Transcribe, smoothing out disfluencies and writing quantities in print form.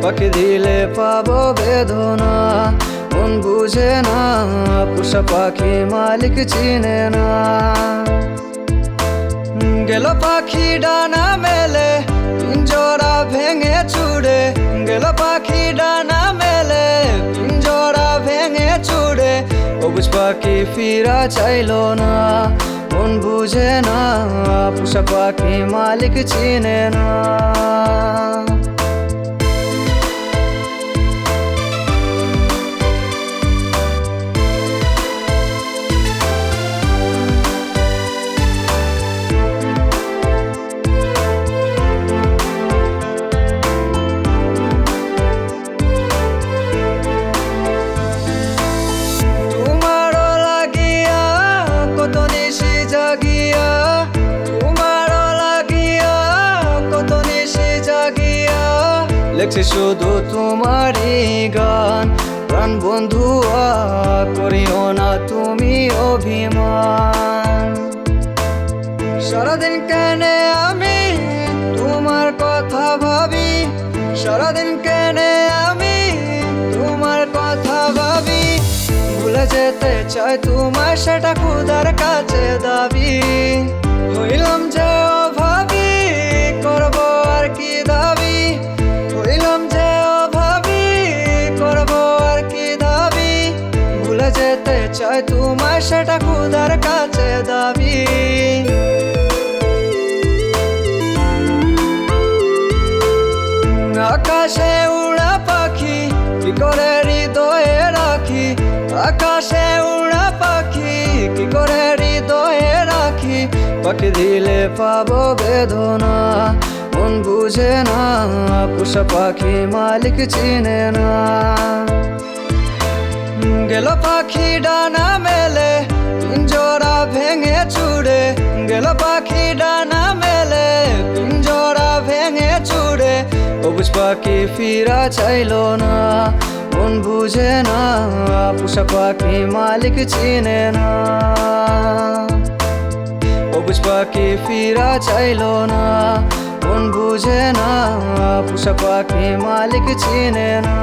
পাখি দিলে পাবো বেদনা, মন বুঝে না পোষা পাখি মালিক চিনে না। গেল পাখি ডানা মেলে পিঞ্জরা ভেঙে চুড়ে, গেল পাখি ডানা মেলে পিঞ্জরা ভেঙে চুড়ে। অবুঝ পাখি ফিরা চাইলো না, মন বুঝে না পোষা পাখি মালিক চিনে না। লেখছি শুধু তোমারই গান, প্রাণ বন্ধু করিও না তুমি অভিমান। সারাদিন কেনে আমি তোমার কথা ভাবি, সারাদিন কেনে আমি তোমার কথা ভাবি। ভুলে যেতে চাই তোমায় সেটা খুদার কাছে দাবি। হইলাম যে অভাবী করব আর কি দাবি, হইলাম যে অভাবী করব আর কি দাবি। ভুলে যেতে চাই তোমায় সেটা খুদার কাছে দাবি। আকাশে উড়া পাখি কি করে হৃদয়ে রাখি, আকাশে উড়া পাখি কি করে হৃদয়ে রাখি। পাখি দিলে পাবো বেদনা, মন বুঝে না পোষা পাখি মালিক চিনে না। গেল পাখি ডানা মেলে পিঞ্জরা ভেঙে চুড়ে, গেল পাখি ডানা মেলে পিঞ্জরা ভেঙে চুড়ে। অবুঝ পাখি ফিরা চাইলো না, মন বুঝে না পোষা পাখি মালিক চিনে না। অবুঝ পাখি ফিরা চাইলো না, মন বুঝে না পোষা পাখি মালিক চিনে না।